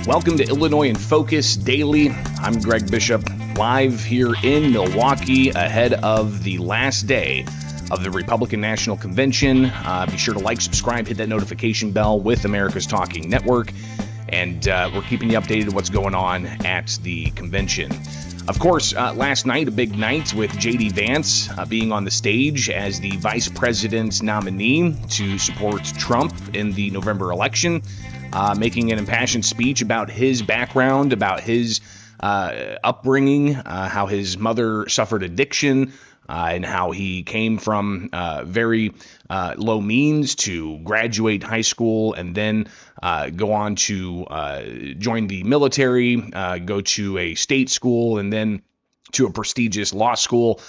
Welcome to Illinois in Focus Daily. I'm Greg Bishop, live here in Milwaukee ahead of the last day of the Republican National Convention. Be sure to like, subscribe, hit that notification bell with America's Talking Network, and we're keeping you updated on what's going on at the convention. Of course, last night, a big night with J.D. Vance being on the stage as the vice president nominee to support Trump in the November election, making an impassioned speech about his background, about his upbringing, how his mother suffered addiction, and how he came from very low means to graduate high school and then go on to join the military, go to a state school, and then to a prestigious law school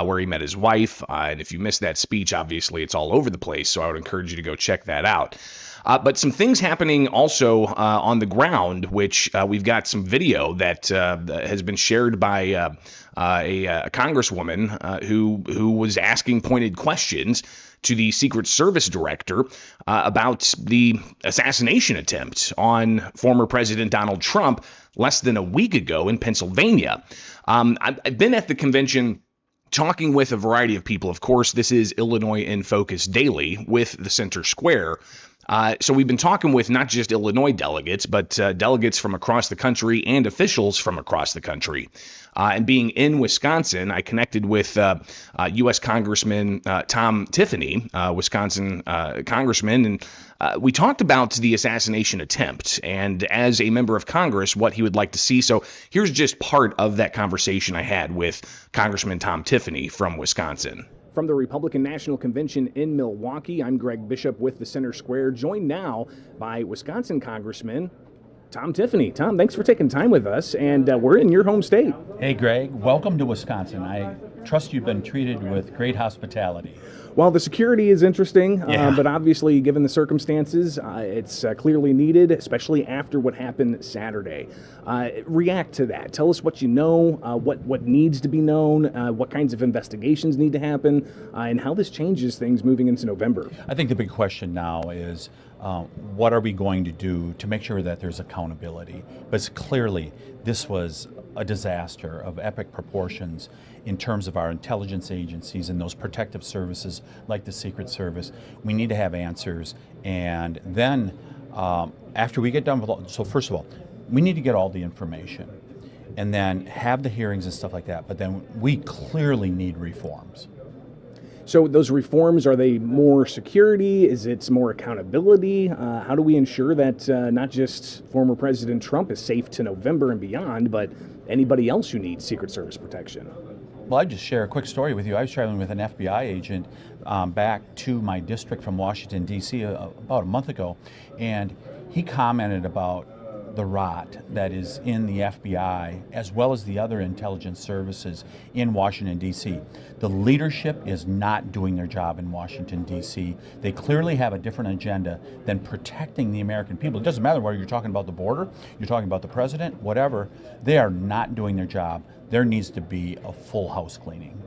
where he met his wife. And if you missed that speech, obviously it's all over the place, so I would encourage you to go check that out. But some things happening also on the ground, which we've got some video that has been shared by a congresswoman who was asking pointed questions to the Secret Service director about the assassination attempt on former President Donald Trump less than a week ago in Pennsylvania. I've been at the convention talking with a variety of people. Of course, this is Illinois in Focus Daily with the Center Square. So we've been talking with not just Illinois delegates, but delegates from across the country and officials from across the country. And being in Wisconsin, I connected with U.S. Congressman Tom Tiffany, Wisconsin congressman, and we talked about the assassination attempt and as a member of Congress, what he would like to see. So here's just part of that conversation I had with Congressman Tom Tiffany from Wisconsin. From the Republican National Convention in Milwaukee, I'm Greg Bishop with the Center Square, joined now by Wisconsin Congressman Tom Tiffany. Tom, thanks for taking time with us, and we're in your home state. Hey, Greg. Welcome to Wisconsin. I trust you've been treated with great hospitality. Well, the security is interesting, but obviously, given the circumstances, it's clearly needed, especially after what happened Saturday. React to that. Tell us what you know, what needs to be known, what kinds of investigations need to happen, and how this changes things moving into November. I think the big question now is what are we going to do to make sure that there's accountability? But clearly, this was a disaster of epic proportions in terms of our intelligence agencies and those protective services like the Secret Service. We need to have answers. And then after we get done with all, so first of all, we need to get all the information and then have the hearings and stuff like that. But then we clearly need reforms. So those reforms, are they more security? Is it more accountability? How do we ensure that not just former President Trump is safe to November and beyond, but anybody else who needs Secret Service protection? Well, I'd just share a quick story with you. I was traveling with an FBI agent back to my district from Washington, D.C. About a month ago, and he commented about the rot that is in the FBI as well as the other intelligence services in Washington, D.C. The leadership is not doing their job in Washington, D.C. They clearly have a different agenda than protecting the American people. It doesn't matter whether you're talking about the border, you're talking about the president, whatever. They are not doing their job. There needs to be a full house cleaning.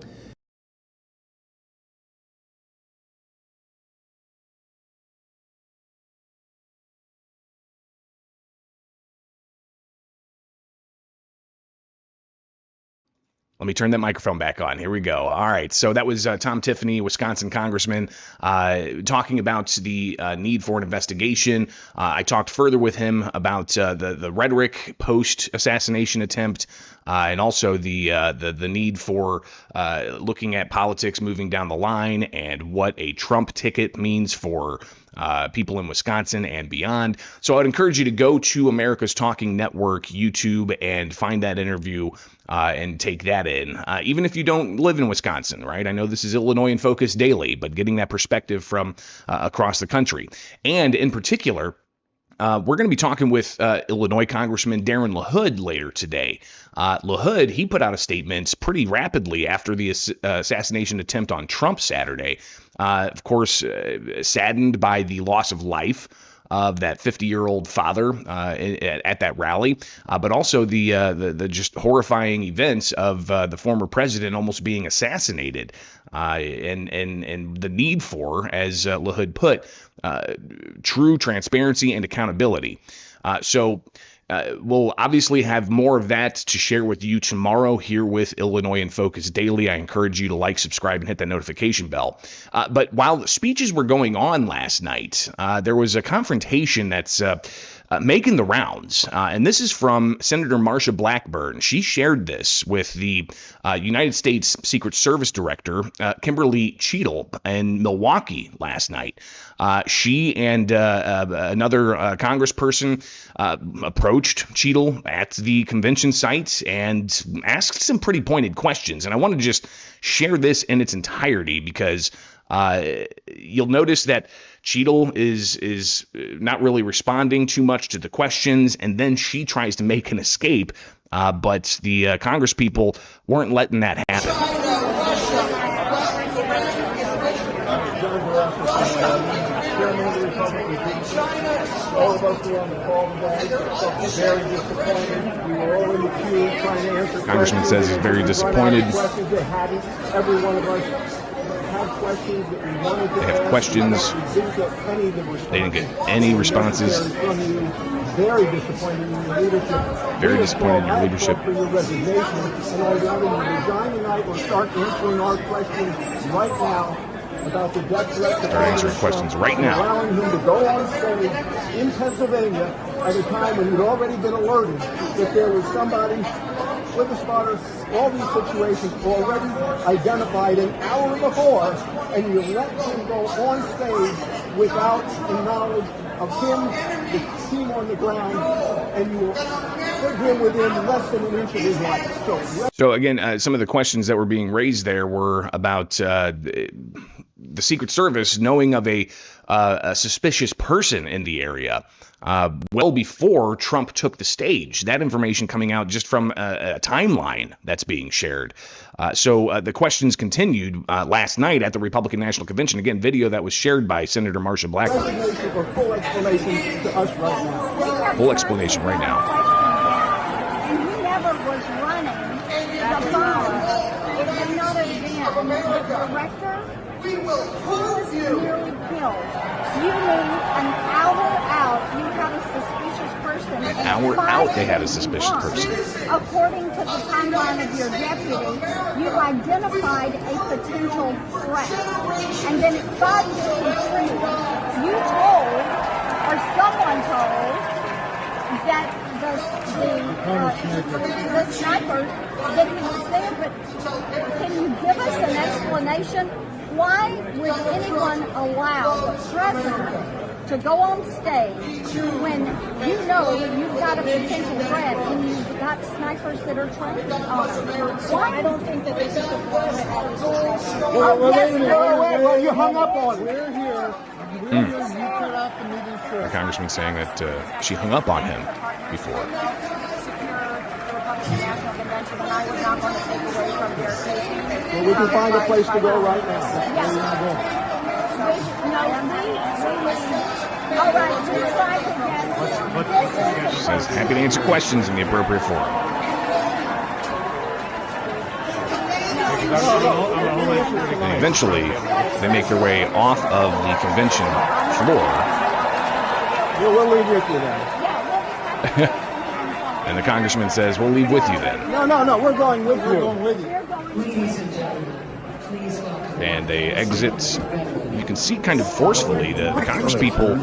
Let me turn that microphone back on. Here we go. All right. So that was Tom Tiffany, Wisconsin congressman, talking about the need for an investigation. I talked further with him about the rhetoric post-assassination attempt, and also the need for looking at politics moving down the line and what a Trump ticket means for people in Wisconsin and beyond. So I'd encourage you to go to America's Talking Network, YouTube, and find that interview and take that in. Even if you don't live in Wisconsin, right? I know this is Illinois in Focus Daily, but getting that perspective from across the country. And in particular, we're going to be talking with Illinois Congressman Darin LaHood later today. LaHood, he put out a statement pretty rapidly after the assassination attempt on Trump Saturday. Of course, saddened by the loss of life of that 50-year-old father at that rally, but also the just horrifying events of the former president almost being assassinated, and the need for, as LaHood put, true transparency and accountability. So We'll obviously have more of that to share with you tomorrow here with Illinois in Focus Daily. I encourage you to like, subscribe, and hit that notification bell. But while the speeches were going on last night, there was a confrontation that's making the rounds. And this is from Senator Marsha Blackburn. She shared this with the United States Secret Service Director, Kimberly Cheatle, in Milwaukee last night. She and another congressperson approached Cheatle at the convention site and asked some pretty pointed questions. And I want to just share this in its entirety because you'll notice that Cheatle is not really responding too much to the questions, and then she tries to make an escape, but the congresspeople weren't letting that happen. All of us were on the call today. Very disappointed. We were all in the queue trying to answer. Congressman says he's very disappointed. Every one of us had questions that we wanted to They have questions. They didn't get any responses. Very disappointed in your leadership. Very disappointed in your leadership. For your resignation, and I'd rather you resign tonight or start answering our questions right now. About the death threat. Start answering questions right now. Allowing him to go on stage in Pennsylvania at a time when he'd already been alerted that there was somebody with a spotter. All these situations already identified an hour before, and you let him go on stage without the knowledge of him, the team on the ground, and you put him within less than an inch of his life. So again, some of the questions that were being raised there were about the Secret Service knowing of a suspicious person in the area well before Trump took the stage. That information coming out just from a timeline that's being shared. So the questions continued last night at the Republican National Convention. Again, video that was shared by Senator Marsha Blackburn. Full explanation to us right now. Full explanation right now. And he never was running the bomb. It did not advance. The director who was nearly killed. You need an hour out. You have a suspicious person. An hour out, they had a suspicious person. According to the timeline of your deputy, you identified a potential threat. And then at 5:53, you told, or someone told, that the sniper that he was there. But can you give us an explanation? Why would anyone allow the president to go on stage when you know that you've got a potential threat and you've got snipers that are trained on it? Why? I don't think that this is the Well, you hung up on it. We're here. You cut off the meeting short. The congressman saying that she hung up on him before. Well, we can find a place to go right now. She says happy to answer questions in the appropriate forum. And eventually, they make their way off of the convention floor. We'll leave with you then. And the congressman says, we'll leave with you then. No, we're going with you. We're going with you. And they exit. You can see kind of forcefully the congresspeople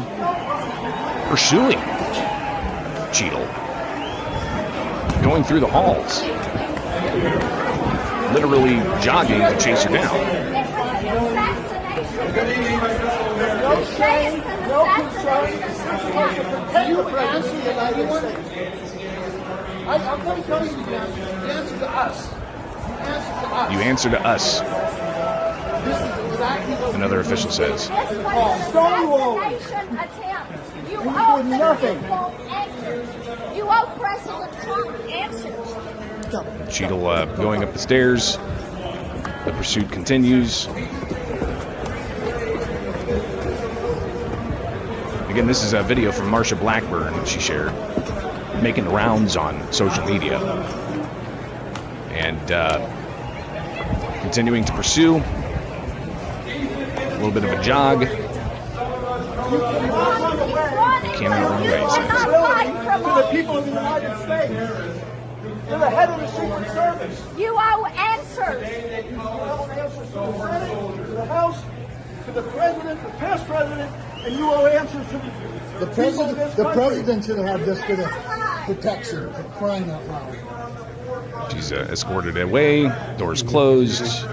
pursuing Cheatle, going through the halls, literally jogging to chase her down. You answer the United States. I'm going to tell you the answer. The answer to us. You answer to us. This is exactly what Another official says. This was an assassination attempt. You owe the nothing. people answers. You owe President Trump answers. Cheatle going up the stairs. The pursuit continues. Again, this is a video from Marsha Blackburn that she shared, making the rounds on social media. And continuing to pursue. A little bit of a jog. You cannot run away. to the people of the United States. You're the head of the Secret Service. You owe answers. You owe answers to the Senate, to the House, to the President, the past President, and you owe answers to the people of this country. The President should have this bit of protection for crying out loud. She's escorted away, doors closed,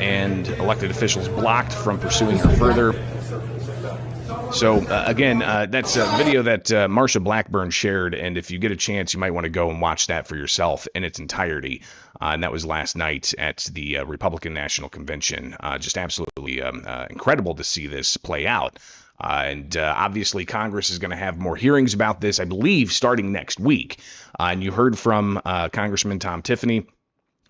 and elected officials blocked from pursuing her further. So, again, that's a video that Marsha Blackburn shared, and if you get a chance, you might want to go and watch that for yourself in its entirety. And that was last night at the Republican National Convention. Just absolutely incredible to see this play out. And obviously, Congress is going to have more hearings about this, I believe, starting next week. And you heard from Congressman Tom Tiffany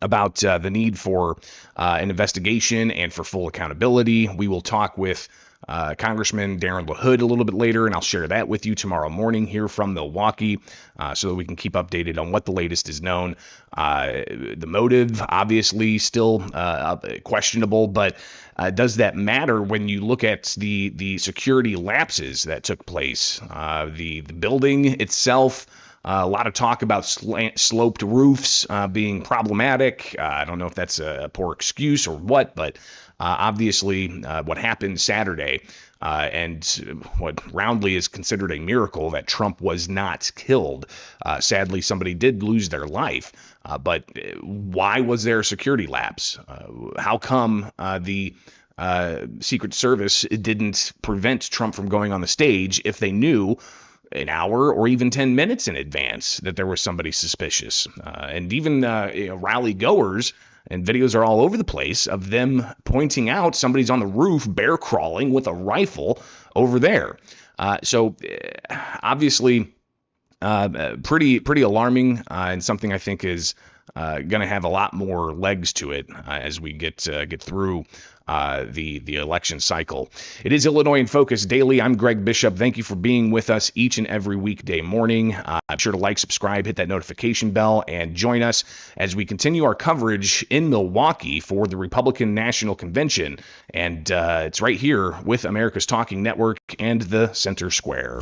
about the need for an investigation and for full accountability. We will talk with Congressman Darren LaHood a little bit later, and I'll share that with you tomorrow morning here from Milwaukee so that we can keep updated on what the latest is known. The motive, obviously, still questionable, but does that matter when you look at the security lapses that took place? The building itself, a lot of talk about sloped roofs being problematic. I don't know if that's a poor excuse or what, but obviously what happened Saturday and what roundly is considered a miracle that Trump was not killed. Sadly, somebody did lose their life. But why was there a security lapse? How come the Secret Service didn't prevent Trump from going on the stage if they knew an hour or even 10 minutes in advance that there was somebody suspicious? And even rally goers, and videos are all over the place of them pointing out somebody's on the roof bear crawling with a rifle over there. So obviously pretty alarming and something I think is going to have a lot more legs to it as we get through the election cycle. It is Illinois in Focus Daily. I'm Greg Bishop. Thank you for being with us each and every weekday morning. Be sure to like, subscribe, hit that notification bell, and join us as we continue our coverage in Milwaukee for the Republican National Convention. And it's right here with America's Talking Network and the Center Square.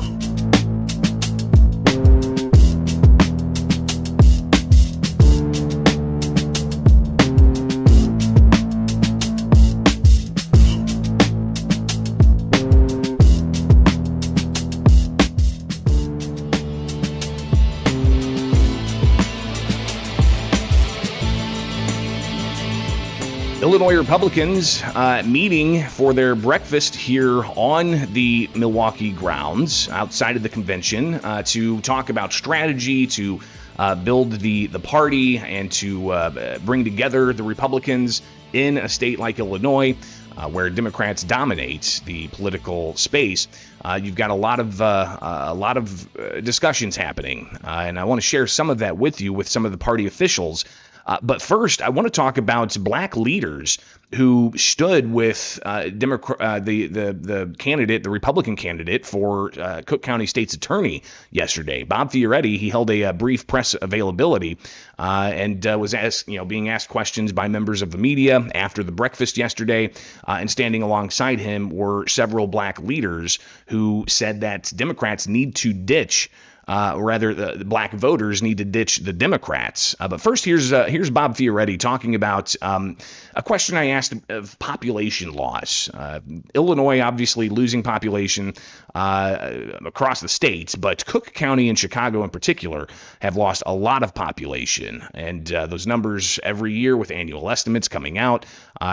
Illinois Republicans meeting for their breakfast here on the Milwaukee grounds outside of the convention to talk about strategy, to build the party, and to bring together the Republicans in a state like Illinois, where Democrats dominate the political space. You've got a lot of discussions happening, and I want to share some of that with you with some of the party officials. But first, I want to talk about black leaders who stood with the candidate, the Republican candidate for Cook County State's Attorney yesterday, Bob Fioretti. He held a brief press availability and was being asked questions by members of the media after the breakfast yesterday. And standing alongside him were several black leaders who said that Democrats need to ditch. The black voters need to ditch the Democrats. But first, here's Bob Fioretti talking about a question I asked of population loss. Illinois obviously losing population across the states, but Cook County and Chicago in particular have lost a lot of population. And those numbers every year with annual estimates coming out.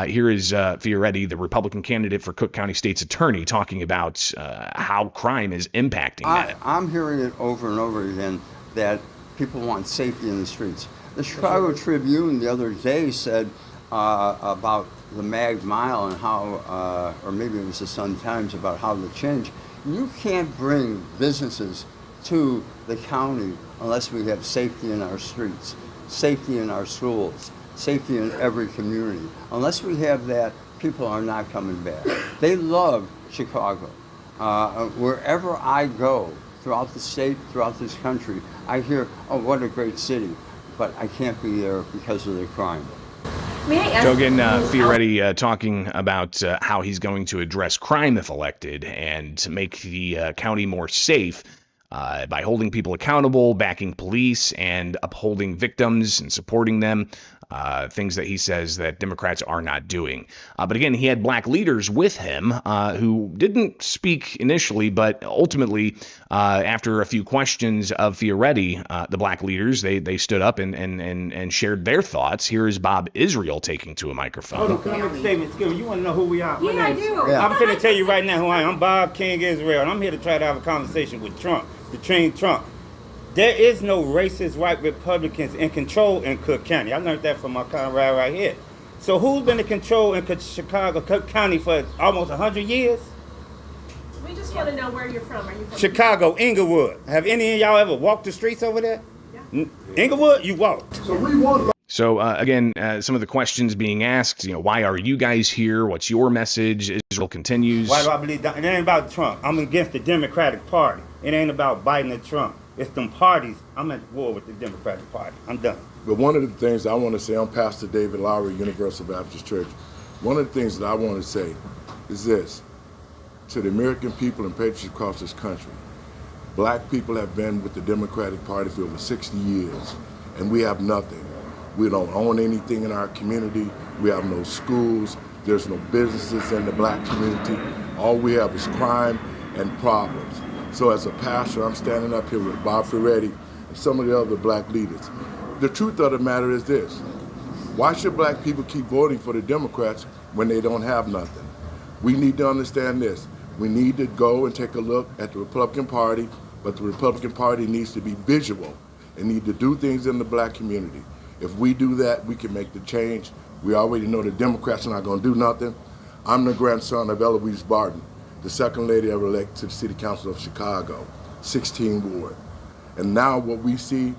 Here is Fioretti, the Republican candidate for Cook County State's Attorney, talking about how crime is impacting that. I'm hearing it over and over again that people want safety in the streets. The Chicago Tribune the other day said about the Mag Mile and how, or maybe it was the Sun-Times, about how to change. You can't bring businesses to the county unless we have safety in our streets, safety in our schools, safety in every community. Unless we have that, people are not coming back. They love Chicago. Wherever I go, throughout the state, throughout this country, I hear, oh, what a great city, but I can't be there because of the crime. So again, Fioretti talking about how he's going to address crime if elected and make the county more safe. by holding people accountable, backing police, and upholding victims and supporting them. Things that he says that Democrats are not doing. But again, he had black leaders with him who didn't speak initially, but ultimately, after a few questions of Fioretti, the black leaders, they stood up and shared their thoughts. Here is Bob Israel taking to a microphone. Hold on, can I make a statement? Excuse me, you want to know who we are? Yeah, I do. Yeah. I'm going to tell you right now who I am. I'm Bob King Israel, and I'm here to try to have a conversation with Trump, to train Trump. There is no racist white Republicans in control in Cook County. I learned that from my comrade right here. So who's been in control in Chicago, Cook County for almost 100 years? We just want to know where you're from. Are you from Chicago, Inglewood. Have any of y'all ever walked the streets over there? Yeah. Inglewood, you walked. So we want. So again, some of the questions being asked, why are you guys here? What's your message? Israel continues. Why do I believe that? It ain't about Trump. I'm against the Democratic Party. It ain't about Biden or Trump. It's them parties. I'm at war with the Democratic Party. I'm done. But one of the things I want to say, I'm Pastor David Lowry, Universal Baptist Church. One of the things that I want to say is this: to the American people and patriots across this country, black people have been with the Democratic Party for over 60 years, and we have nothing. We don't own anything in our community. We have no schools. There's no businesses in the black community. All we have is crime and problems. So as a pastor, I'm standing up here with Bob Ferretti and some of the other black leaders. The truth of the matter is this: why should black people keep voting for the Democrats when they don't have nothing? We need to understand this. We need to go and take a look at the Republican Party, but the Republican Party needs to be visual and need to do things in the black community. If we do that, we can make the change. We already know the Democrats are not going to do nothing. I'm the grandson of Eloise Barton, the second lady ever elected to the City Council of Chicago, 16th Ward. And now what we see,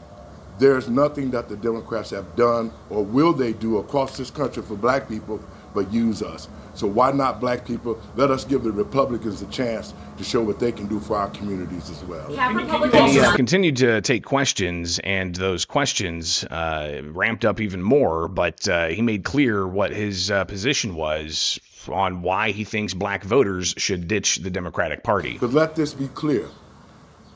there's nothing that the Democrats have done or will they do across this country for black people but use us. So why not black people? Let us give the Republicans a chance to show what they can do for our communities as well. Have Republicans? He continued to take questions, and those questions ramped up even more, but he made clear what his position was on why he thinks black voters should ditch the Democratic Party. But let this be clear.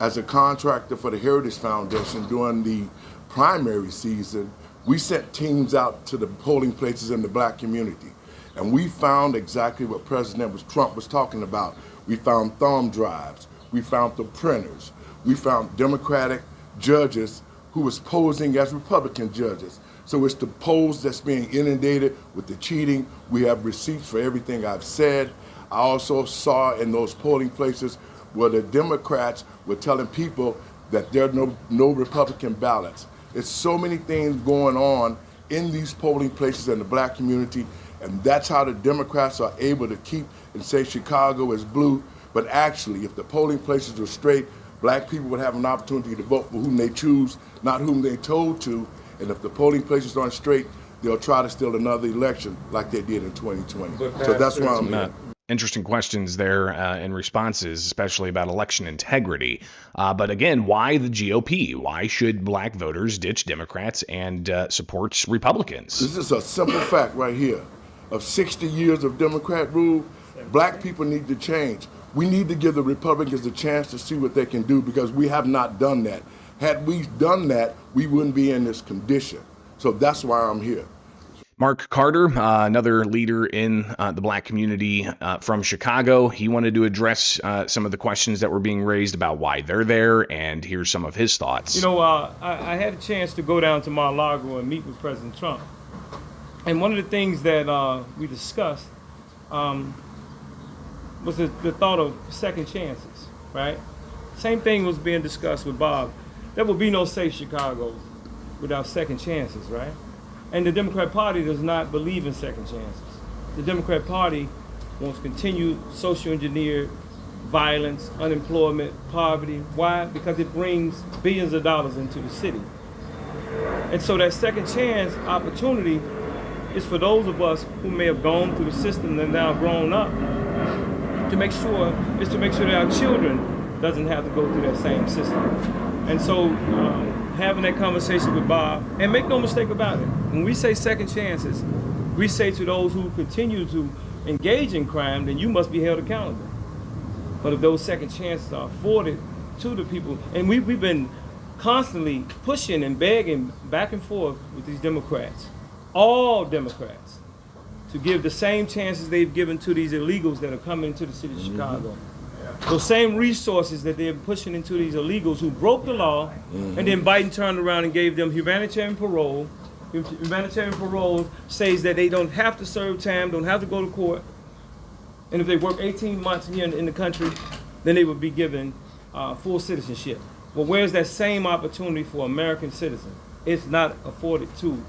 As a contractor for the Heritage Foundation during the primary season, we sent teams out to the polling places in the black community. And we found exactly what President Trump was talking about. We found thumb drives. We found the printers. We found Democratic judges who was posing as Republican judges. So it's the polls that's being inundated with the cheating. We have receipts for everything I've said. I also saw in those polling places where the Democrats were telling people that there are no Republican ballots. It's so many things going on in these polling places in the black community, and that's how the Democrats are able to keep and say Chicago is blue. But actually, if the polling places were straight, black people would have an opportunity to vote for whom they choose, not whom they told to. And if the polling places aren't straight, they'll try to steal another election like they did in 2020. So that's why I'm here. Interesting questions there and responses, especially about election integrity. But again, why the GOP? Why should black voters ditch Democrats and support Republicans? This is a simple fact right here. Of 60 years of Democrat rule, black people need to change. We need to give the Republicans a chance to see what they can do, because we have not done that. Had we done that, we wouldn't be in this condition. So that's why I'm here. Mark Carter, another leader in the black community from Chicago, he wanted to address some of the questions that were being raised about why they're there, and here's some of his thoughts. I had a chance to go down to Mar-a-Lago and meet with President Trump. And one of the things that we discussed was the thought of second chances, right? Same thing was being discussed with Bob. There will be no safe Chicago without second chances, right? And the Democrat Party does not believe in second chances. The Democrat Party wants continued social engineered violence, unemployment, poverty. Why? Because it brings billions of dollars into the city. And so that second chance opportunity is for those of us who may have gone through the system and now grown up, to make sure that our children doesn't have to go through that same system. And so having that conversation with Bob, and make no mistake about it, when we say second chances, we say to those who continue to engage in crime, then you must be held accountable. But if those second chances are afforded to the people. And we've been constantly pushing and begging back and forth with these Democrats, all Democrats, to give the same chances they've given to these illegals that are coming into the city of Chicago. Those same resources that they're pushing into these illegals who broke the law, and then Biden turned around and gave them humanitarian parole. Humanitarian parole says that they don't have to serve time, don't have to go to court, and if they work 18 months here in the country, then they would be given full citizenship. Well, where's that same opportunity for American citizens? It's not afforded to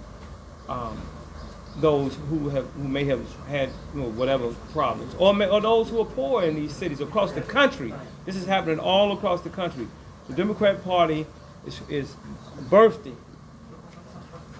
those who may have had whatever problems, or those who are poor in these cities across the country. This is happening all across the country. The Democrat Party is birthing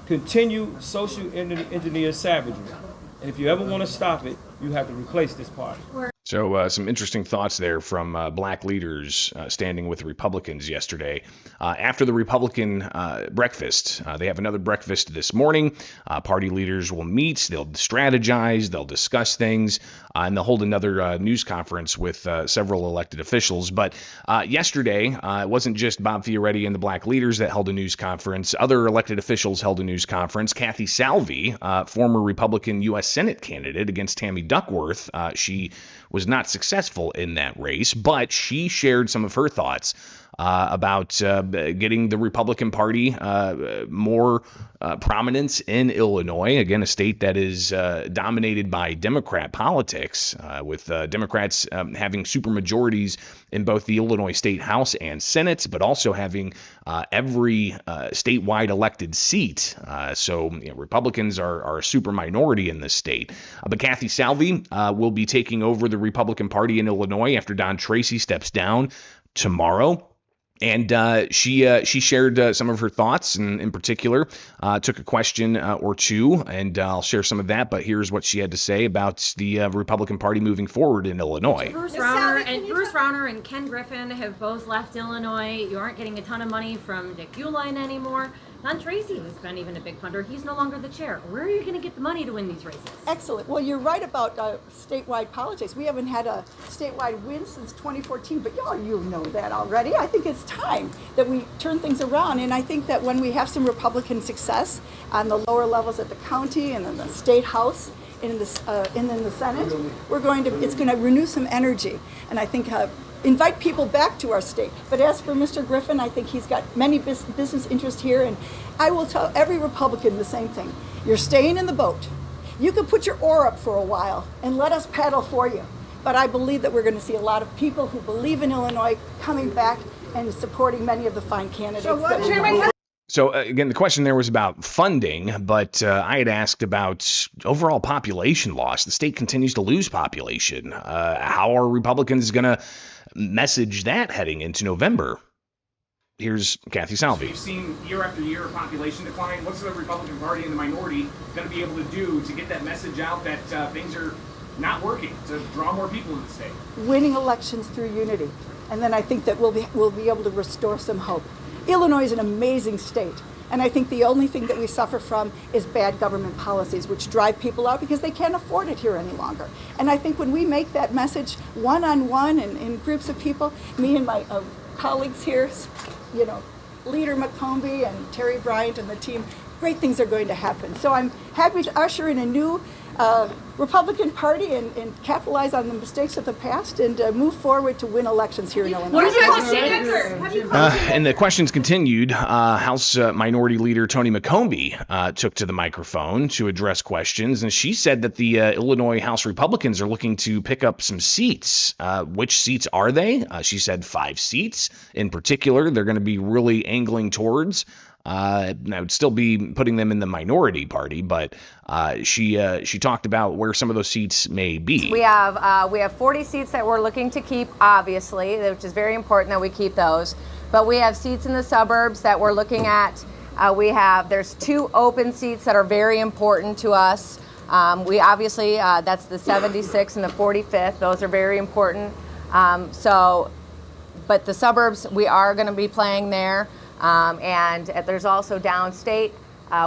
continued social engineer savagery, and if you ever want to stop it, you have to replace this party. So some interesting thoughts there from black leaders standing with the Republicans yesterday. After the Republican breakfast, they have another breakfast this morning. Party leaders will meet, they'll strategize, they'll discuss things, and they'll hold another news conference with several elected officials. But yesterday, it wasn't just Bob Fioretti and the black leaders that held a news conference. Other elected officials held a news conference. Kathy Salvi, former Republican U.S. Senate candidate against Tammy Duckworth, she was not successful in that race, but she shared some of her thoughts about getting the Republican Party more prominence in Illinois, again, a state that is dominated by Democrat politics, with Democrats having supermajorities in both the Illinois State House and Senate, but also having every statewide elected seat. So Republicans are a super minority in this state. But Kathy Salvi will be taking over the Republican Party in Illinois after Don Tracy steps down tomorrow. And she shared some of her thoughts, and in particular took a question or two, and I'll share some of that. But here's what she had to say about the Republican Party moving forward in Illinois. Bruce Rauner and Ken Griffin have both left Illinois. You aren't getting a ton of money from Dick Uihlein anymore. Don Tracy, who's been even a big funder, he's no longer the chair. Where are you going to get the money to win these races? Excellent. Well, you're right about statewide politics. We haven't had a statewide win since 2014, but you know that already. I think it's time that we turn things around, and I think that when we have some Republican success on the lower levels at the county and in the state house and in the Senate, it's going to renew some energy, and I think invite people back to our state. But as for Mr. Griffin, I think he's got many business interests here, and I will tell every Republican the same thing. You're staying in the boat. You can put your oar up for a while and let us paddle for you. But I believe that we're going to see a lot of people who believe in Illinois coming back and supporting many of the fine candidates. So again, the question there was about funding, but I had asked about overall population loss. The state continues to lose population. How are Republicans going to message that heading into November? Here's Kathy Salvi. We've seen year after year population decline. What's the Republican Party and the minority going to be able to do to get that message out that things are not working, to draw more people into the state? Winning elections through unity. And then I think that we'll be able to restore some hope. Illinois is an amazing state. And I think the only thing that we suffer from is bad government policies, which drive people out because they can't afford it here any longer. And I think when we make that message one-on-one and in groups of people, me and my colleagues here, Leader McCombie and Terry Bryant and the team, great things are going to happen. So I'm happy to usher in a new Republican Party and capitalize on the mistakes of the past and move forward to win elections here in Illinois. And the questions continued. House Minority Leader Tony McCombie took to the microphone to address questions, and she said that the Illinois House Republicans are looking to pick up some seats. Which seats are they? She said 5 seats in particular. They're going to be really angling towards. I would still be putting them in the minority party, but she talked about where some of those seats may be. We have 40 seats that we're looking to keep, obviously, which is very important that we keep those. But we have seats in the suburbs that we're looking at. There's 2 open seats that are very important to us. We obviously, that's the 76th and the 45th. Those are very important. But the suburbs, we are going to be playing there. And there's also downstate.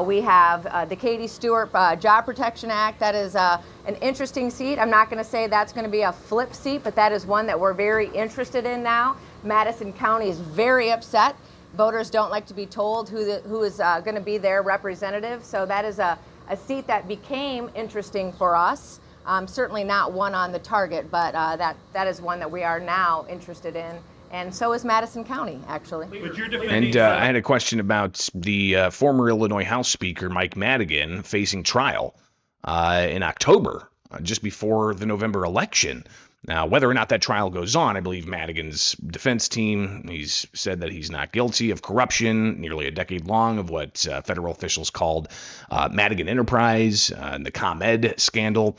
We have the Katie Stewart Job Protection Act. That is an interesting seat. I'm not going to say that's going to be a flip seat, but that is one that we're very interested in now. Madison County is very upset. Voters don't like to be told who is going to be their representative. So that is a seat that became interesting for us. Certainly not one on the target, but that is one that we are now interested in. And so is Madison County, actually. And I had a question about the former Illinois House Speaker, Mike Madigan, facing trial in October, just before the November election. Now, whether or not that trial goes on, I believe Madigan's defense team, he's said that he's not guilty of corruption, nearly a decade long, of what federal officials called Madigan Enterprise and the ComEd scandal.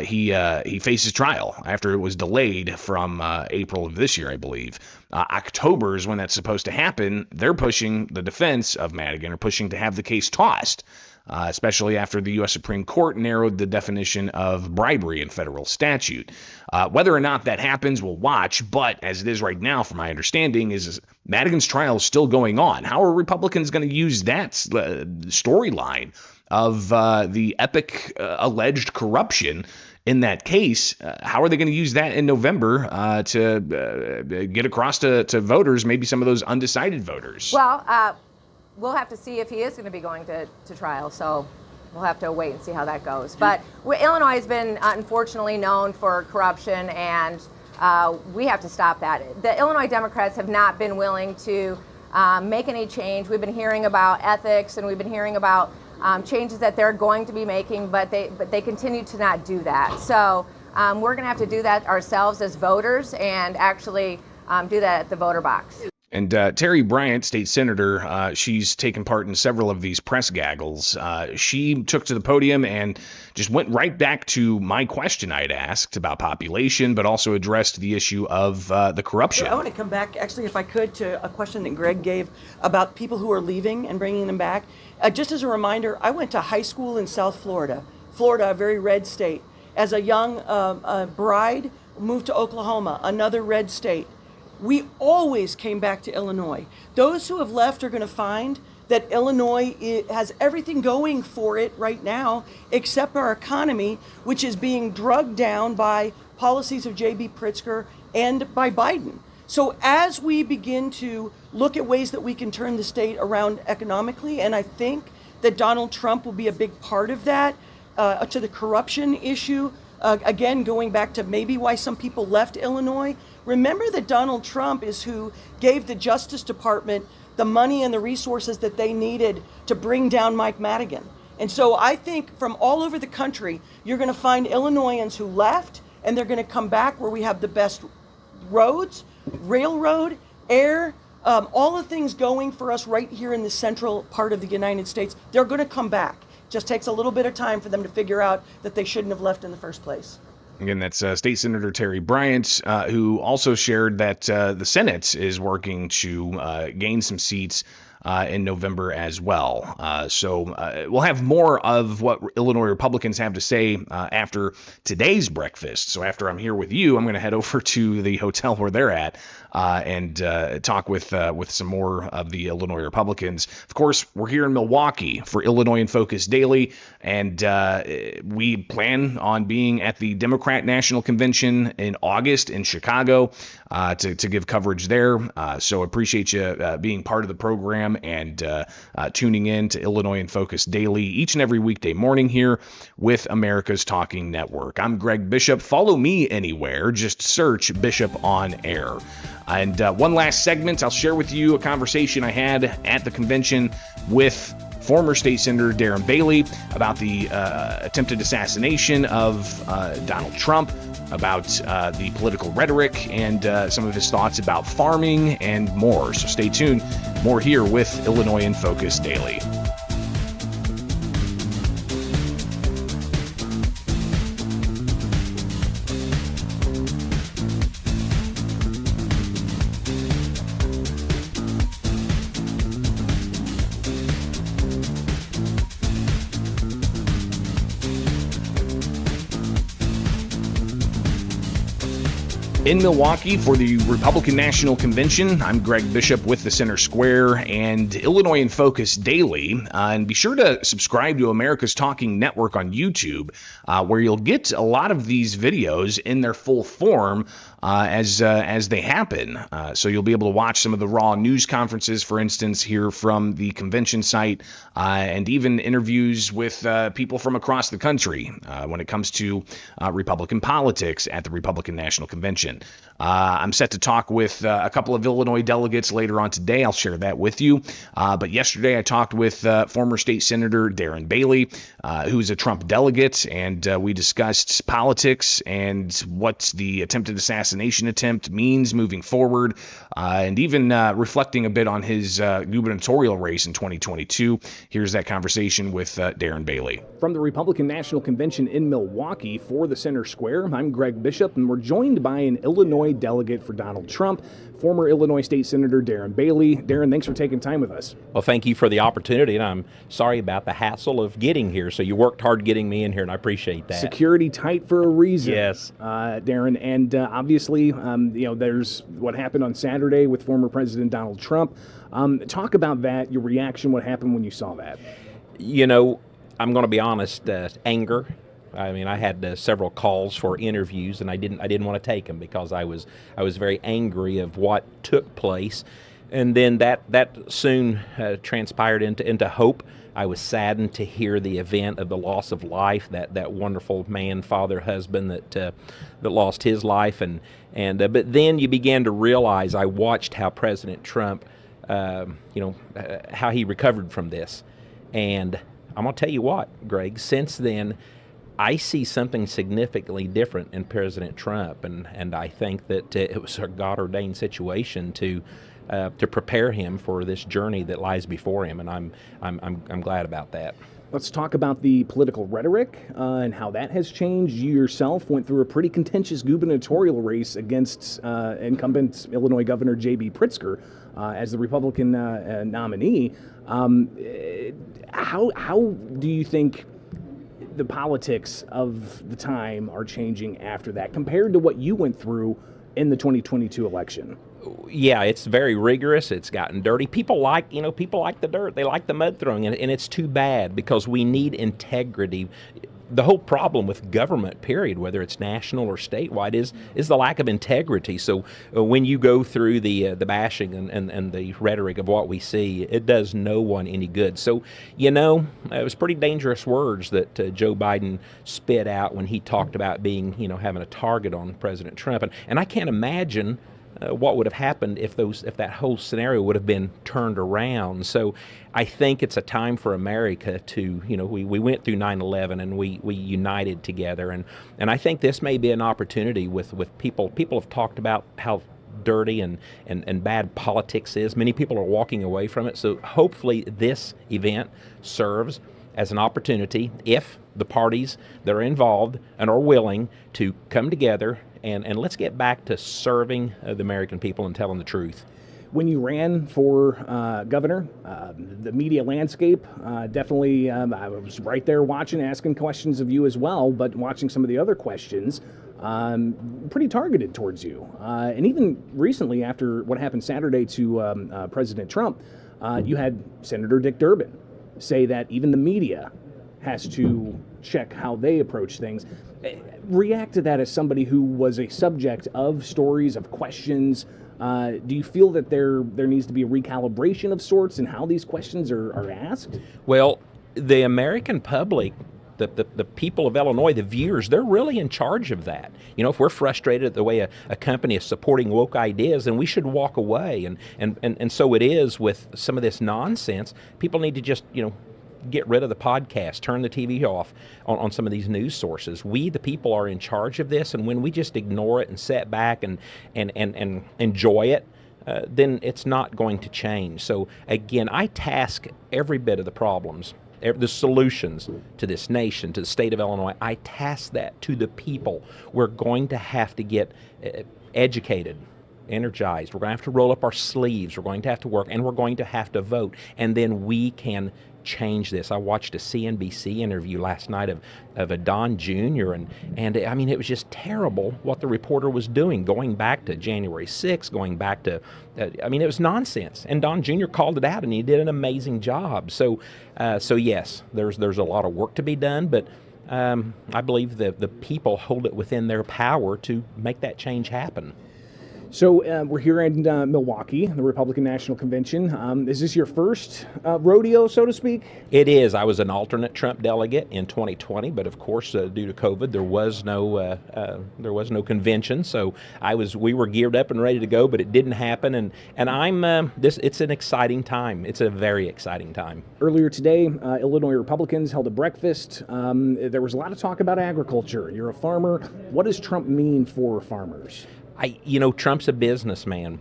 He faces trial after it was delayed from April of this year, I believe. October is when that's supposed to happen. They're pushing, the defense of Madigan are pushing to have the case tossed. Especially after the U.S. Supreme Court narrowed the definition of bribery in federal statute. Whether or not that happens, we'll watch. But as it is right now, from my understanding, is Madigan's trial is still going on. How are Republicans going to use that storyline of the epic alleged corruption in that case? How are they going to use that in November to get across to voters, maybe some of those undecided voters? Well, we'll have to see if he is going to be going to trial, so we'll have to wait and see how that goes. But Illinois has been unfortunately known for corruption, and we have to stop that. The Illinois Democrats have not been willing to make any change. We've been hearing about ethics, and we've been hearing about changes that they're going to be making, but they continue to not do that. So we're going to have to do that ourselves as voters and actually do that at the voter box. And Terry Bryant, state senator, she's taken part in several of these press gaggles. She took to the podium and just went right back to my question I'd asked about population, but also addressed the issue of the corruption. I want to come back, actually, if I could, to a question that Greg gave about people who are leaving and bringing them back. Just as a reminder, I went to high school in South Florida. Florida, a very red state. As a young bride, moved to Oklahoma, another red state. We always came back to Illinois. Those who have left are going to find that Illinois has everything going for it right now, except our economy, which is being drugged down by policies of J.B. Pritzker and by Biden. So as we begin to look at ways that we can turn the state around economically, and I think that Donald Trump will be a big part of that, to the corruption issue, again, going back to maybe why some people left Illinois. Remember that Donald Trump is who gave the Justice Department the money and the resources that they needed to bring down Mike Madigan. And so I think from all over the country, you're going to find Illinoisans who left, and they're going to come back where we have the best roads, railroad, air, all the things going for us right here in the central part of the United States. They're going to come back. Just takes a little bit of time for them to figure out that they shouldn't have left in the first place. Again, that's State Senator Terry Bryant, who also shared that the Senate is working to gain some seats in November as well. So we'll have more of what Illinois Republicans have to say after today's breakfast. So after I'm here with you, I'm going to head over to the hotel where they're at and talk with some more of the Illinois Republicans. Of course, we're here in Milwaukee for Illinois in Focus Daily, and we plan on being at the Democrat National Convention in August in Chicago to give coverage there. So appreciate you being part of the program and tuning in to Illinois in Focus Daily each and every weekday morning here with America's Talking Network. I'm Greg Bishop. Follow me anywhere. Just search Bishop on Air. And one last segment, I'll share with you a conversation I had at the convention with former State Senator Darren Bailey about the attempted assassination of Donald Trump, about the political rhetoric, and some of his thoughts about farming and more. So stay tuned. More here with Illinois in Focus Daily. In Milwaukee for the Republican National Convention, I'm Greg Bishop with the Center Square and Illinois in Focus Daily. And be sure to subscribe to America's Talking Network on YouTube, where you'll get a lot of these videos in their full form as they happen. So you'll be able to watch some of the raw news conferences, for instance, here from the convention site, and even interviews with people from across the country when it comes to Republican politics at the Republican National Convention. I'm set to talk with a couple of Illinois delegates later on today. I'll share that with you. But yesterday I talked with former State Senator Darren Bailey, who's a Trump delegate, and we discussed politics and what the attempted assassination attempt means moving forward, and even reflecting a bit on his gubernatorial race in 2022. Here's that conversation with Darren Bailey. From the Republican National Convention in Milwaukee for the Center Square, I'm Greg Bishop, and we're joined by an Illinois delegate for Donald Trump, former Illinois State Senator Darren Bailey. Darren, thanks for taking time with us. Well, thank you for the opportunity, and I'm sorry about the hassle of getting here. So you worked hard getting me in here, and I appreciate that. Security tight for a reason. Yes. Darren, and obviously, there's what happened on Saturday with former President Donald Trump. Talk about that, your reaction, what happened when you saw that. You know, I'm going to be honest, anger. I mean, I had several calls for interviews, and I didn't want to take them because I was very angry of what took place, and then that soon transpired into hope. I was saddened to hear the event of the loss of life, that wonderful man, father, husband that lost his life, but then you began to realize. I watched how President Trump, how he recovered from this, and I'm gonna tell you what, Greg. Since then, I see something significantly different in President Trump, and I think that it was a God-ordained situation to prepare him for this journey that lies before him, and I'm glad about that. Let's talk about the political rhetoric and how that has changed. You yourself went through a pretty contentious gubernatorial race against incumbent Illinois Governor J.B. Pritzker as the Republican nominee. How do you think the politics of the time are changing after that compared to what you went through in the 2022 election? Yeah, it's very rigorous. It's gotten dirty. People like the dirt. They like the mud throwing, and it's too bad because we need integrity. The whole problem with government, period, whether it's national or statewide, is the lack of integrity. So when you go through the bashing and the rhetoric of what we see, it does no one any good. So, it was pretty dangerous words that Joe Biden spit out when he talked about being, having a target on President Trump. And I can't imagine what would have happened if that whole scenario would have been turned around. So I think it's a time for America to, we went through 9/11 and we united together, and I think this may be an opportunity with people. People have talked about how dirty and bad politics is. Many people are walking away from it. So hopefully this event serves as an opportunity, if the parties that are involved and are willing to come together, and let's get back to serving the American people and telling the truth. When you ran for governor, the media landscape, definitely, I was right there watching, asking questions of you as well, but watching some of the other questions, pretty targeted towards you. And even recently, after what happened Saturday to President Trump, you had Senator Dick Durbin say that even the media has to check how they approach things. React to that as somebody who was a subject of stories, of questions. Do you feel that there needs to be a recalibration of sorts in how these questions are asked? Well, the American public, the people of Illinois, the viewers, they're really in charge of that. If we're frustrated at the way a company is supporting woke ideas, then we should walk away. And so it is with some of this nonsense. People need to just, get rid of the podcast, turn the TV off on some of these news sources. We, the people, are in charge of this, and when we just ignore it and sit back and enjoy it, then it's not going to change. So again, I task every bit of the problems, the solutions to this nation, to the state of Illinois, I task that to the people. We're going to have to get educated, energized. We're going to have to roll up our sleeves. We're going to have to work, and we're going to have to vote. And then we can change this. I watched a CNBC interview last night of a Don Jr. and I mean, it was just terrible what the reporter was doing, going back to January 6th, going back to, I mean, it was nonsense. And Don Jr. called it out, and he did an amazing job. So yes, there's a lot of work to be done, but I believe that the people hold it within their power to make that change happen. So we're here in Milwaukee, the Republican National Convention. Is this your first rodeo, so to speak? It is. I was an alternate Trump delegate in 2020, but of course, due to COVID, there was no convention. So we were geared up and ready to go, but it didn't happen. And I'm it's an exciting time. It's a very exciting time. Earlier today, Illinois Republicans held a breakfast. There was a lot of talk about agriculture. You're a farmer. What does Trump mean for farmers? Trump's a businessman.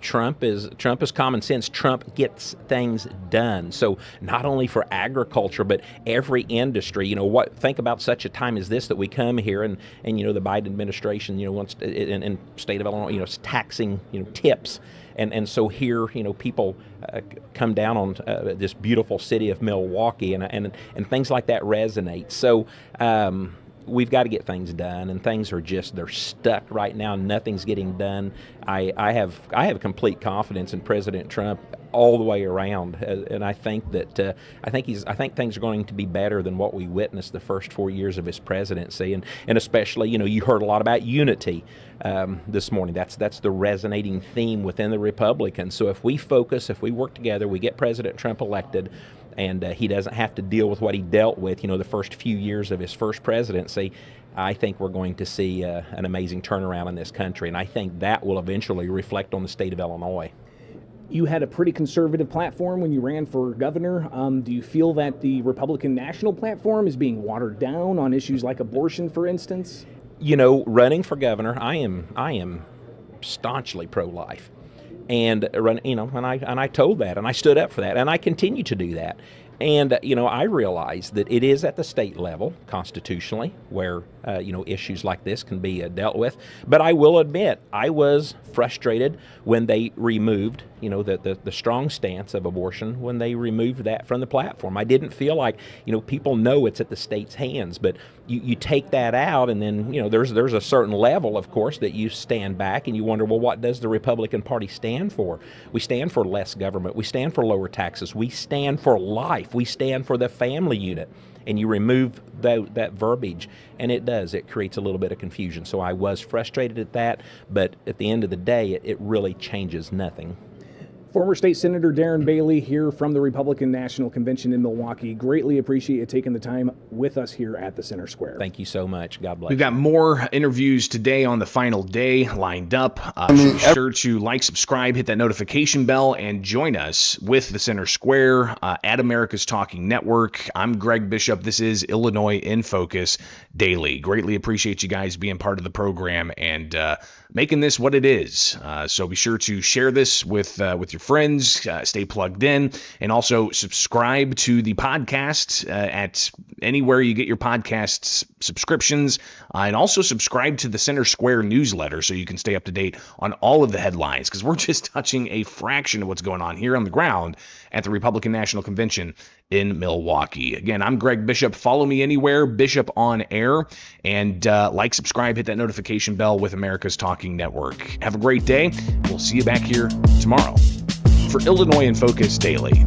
Trump is common sense. Trump gets things done. So not only for agriculture, but every industry. Think about such a time as this, that we come here and the Biden administration, wants in state of Illinois, is taxing, tips. And so here, people come down on this beautiful city of Milwaukee, and things like that resonate. So we've got to get things done, and things are they're stuck right now. Nothing's getting done. I have complete confidence in President Trump all the way around, and I think that I think things are going to be better than what we witnessed the first 4 years of his presidency, and especially you heard a lot about unity this morning. That's the resonating theme within the Republicans. So if we focus, if we work together, we get President Trump elected, and he doesn't have to deal with what he dealt with, the first few years of his first presidency, I think we're going to see an amazing turnaround in this country, and I think that will eventually reflect on the state of Illinois. You had a pretty conservative platform when you ran for governor. Do you feel that the Republican national platform is being watered down on issues like abortion, for instance? Running for governor, I am staunchly pro-life. And I told that, and I stood up for that, and I continue to do that. And I realize that it is at the state level, constitutionally, where issues like this can be dealt with. But I will admit, I was frustrated when they removed, the strong stance of abortion, when they removed that from the platform. I didn't feel like, people know it's at the state's hands, but you take that out, and then, there's a certain level, of course, that you stand back and you wonder, well, what does the Republican Party stand for? We stand for less government. We stand for lower taxes. We stand for life. We stand for the family unit. And you remove that verbiage, and it creates a little bit of confusion. So I was frustrated at that, but at the end of the day, it really changes nothing. Former State Senator Darren Bailey here from the Republican National Convention in Milwaukee. Greatly appreciate you taking the time with us here at the Center Square. Thank you so much. God bless. We've got more interviews today on the final day lined up. Be sure to like, subscribe, hit that notification bell, and join us with the Center Square at America's Talking Network. I'm Greg Bishop. This is Illinois in Focus Daily. Greatly appreciate you guys being part of the program and making this what it is. So be sure to share this with your friends, stay plugged in, and also subscribe to the podcast at anywhere you get your podcasts subscriptions, and also subscribe to the Center Square newsletter so you can stay up to date on all of the headlines, because we're just touching a fraction of what's going on here on the ground at the Republican National Convention in Milwaukee. Again, I'm Greg Bishop. Follow me anywhere, Bishop on Air, and like, subscribe, hit that notification bell with America's Talking Network. Have a great day. We'll see you back here tomorrow for Illinois in Focus Daily.